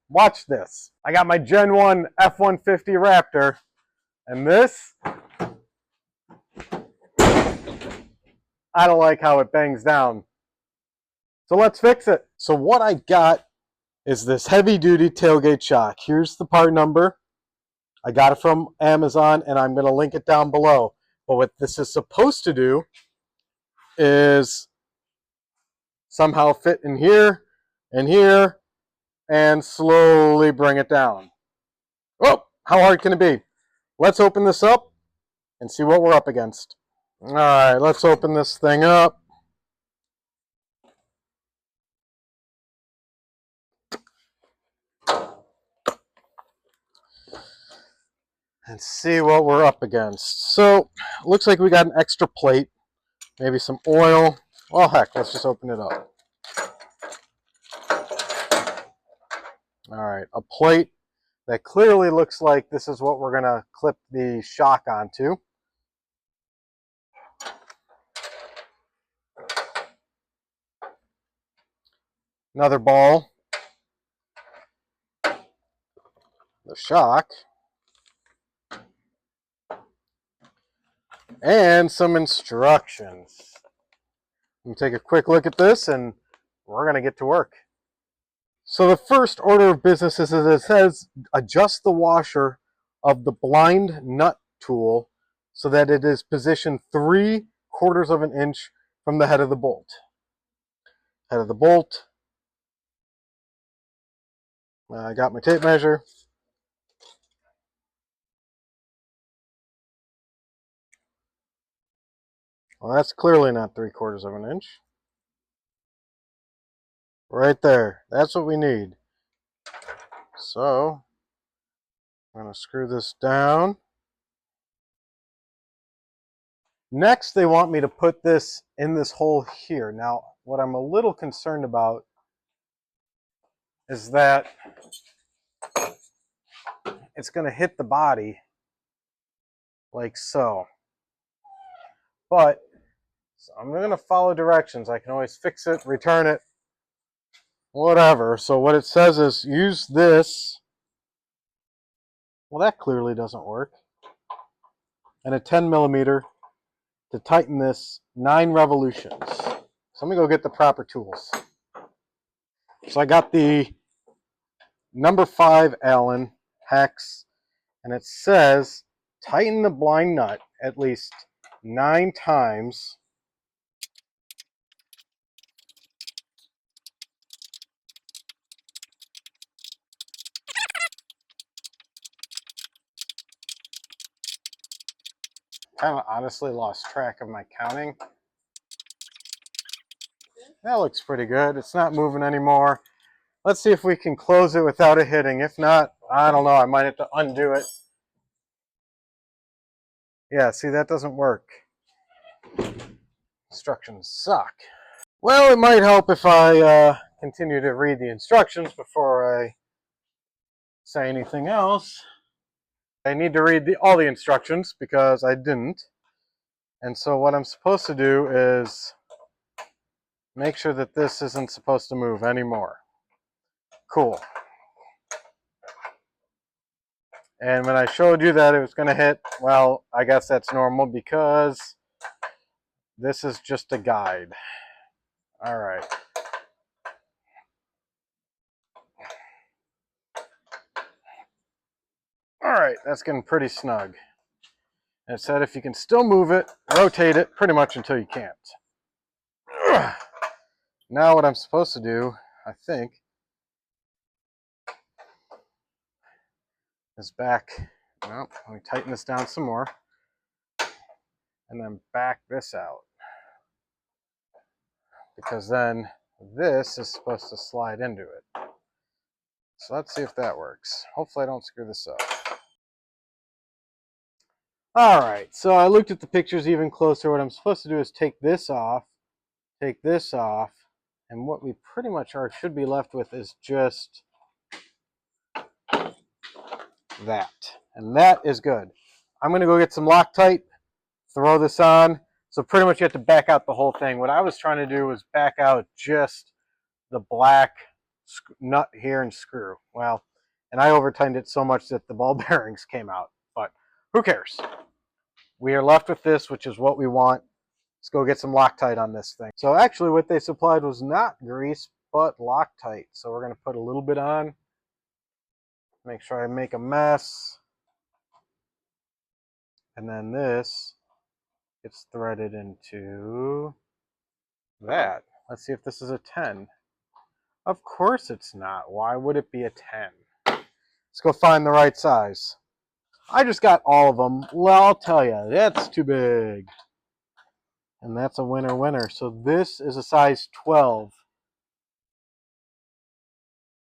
watch this. I got my Gen 1 F-150 Raptor, and this, I don't like how it bangs down. So let's fix it. So what I got is this heavy-duty tailgate shock. Here's the part number. I got it from Amazon, and I'm going to link it down below. But what this is supposed to do is somehow fit in here and here and slowly bring it down. Oh, how hard can it be? Let's open this up and see what we're up against. All right, let's open this thing up. And see what we're up against. So, looks like we got an extra plate, maybe some oil. Well, heck, let's just open it up. All right, a plate that clearly looks like this is what we're going to clip the shock onto. Another ball. The shock. And some instructions. Let me take a quick look at this and we're going to get to work. So the first order of business is, as it says, adjust the washer of the blind nut tool so that it is positioned 3/4 of an inch from the head of the bolt. Head of the bolt. I got my tape measure. Well, that's clearly not 3/4 of an inch. Right there. That's what we need. So, I'm going to screw this down. Next, they want me to put this in this hole here. Now, what I'm a little concerned about is that it's going to hit the body like so. But so I'm going to follow directions. I can always fix it, return it, whatever. So what it says is use this. Well, that clearly doesn't work. And a 10mm to tighten this 9 revolutions. So let me go get the proper tools. So I got the number 5 Allen hex, and it says tighten the blind nut at least 9 times. Kind of honestly lost track of my counting. That looks pretty good. It's not moving anymore. Let's see if we can close it without it hitting. If not, I don't know. I might have to undo it. Yeah, see, that doesn't work. Instructions suck. Well, it might help if I continue to read the instructions before I say anything else. I need to read all the instructions because I didn't. And so what I'm supposed to do is make sure that this isn't supposed to move anymore. Cool. And when I showed you that it was going to hit, well, I guess that's normal because this is just a guide. All right. All right, that's getting pretty snug. And it said if you can still move it, rotate it pretty much until you can't. Now what I'm supposed to do, I think, is back. Well, let me tighten this down some more. And then back this out. Because then this is supposed to slide into it. So let's see if that works. Hopefully I don't screw this up. Alright, so I looked at the pictures even closer. What I'm supposed to do is take this off, and what we pretty much should be left with is just that. And that is good. I'm going to go get some Loctite, throw this on. So pretty much you have to back out the whole thing. What I was trying to do was back out just the black nut here and screw. Well, and I over-tightened it so much that the ball bearings came out, but who cares? We are left with this, which is what we want. Let's go get some Loctite on this thing. So actually what they supplied was not grease, but Loctite. So we're going to put a little bit on. Make sure I make a mess. And then this gets threaded into that. Let's see if this is a 10. Of course it's not. Why would it be a 10? Let's go find the right size. I just got all of them. Well, I'll tell you, that's too big. And that's a winner. So this is a size 12.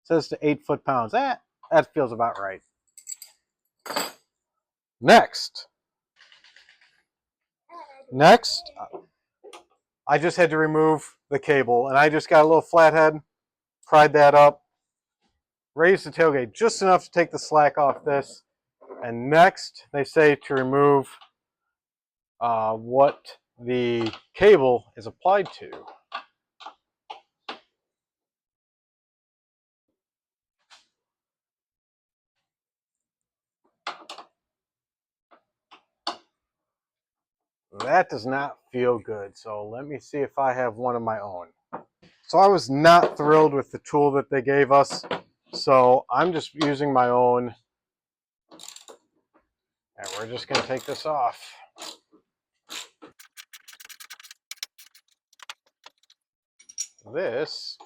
It says to 8 foot-pounds. That feels about right. Next, I just had to remove the cable, and I just got a little flathead, pried that up, raised the tailgate just enough to take the slack off this. And next, they say to remove what the cable is applied to. That does not feel good, so let me see if I have one of my own. So I was not thrilled with the tool that they gave us, so I'm just using my own. And we're just going to take this off. This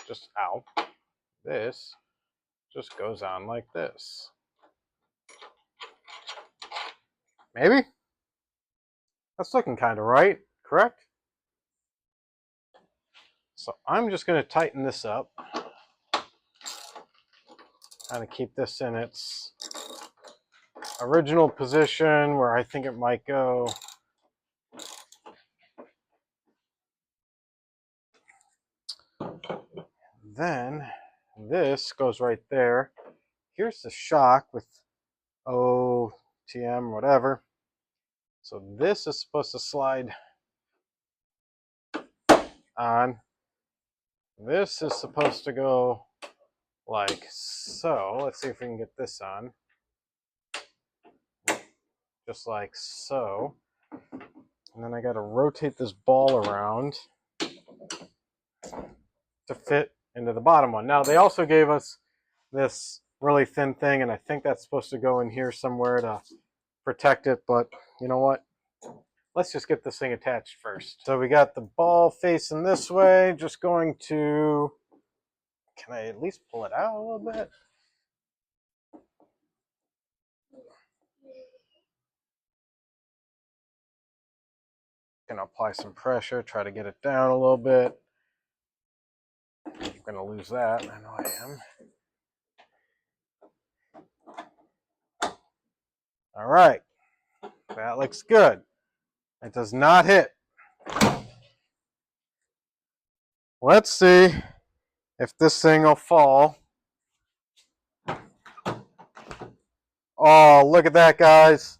just goes on like this. Maybe? That's looking kind of right, correct? So I'm just going to tighten this up. Kind of keep this in its original position where I think it might go. Then this goes right there. Here's the shock with OTM, whatever. So this is supposed to slide on. This is supposed to go like so. Let's see if we can get this on. Just like so. And then I got to rotate this ball around to fit into the bottom one. Now they also gave us this really thin thing, and I think that's supposed to go in here somewhere to protect it, but you know what? Let's just get this thing attached first. So we got the ball facing this way, just going to, can I at least pull it out a little bit? Gonna apply some pressure, try to get it down a little bit. I'm gonna lose that, I know I am. All right, that looks good. It does not hit. Let's see if this thing will fall. Oh, look at that, guys.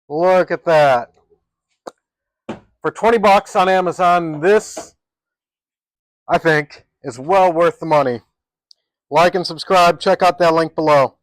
Look at that. For 20 bucks on Amazon, this, I think, is well worth the money. Like and subscribe. Check out that link below.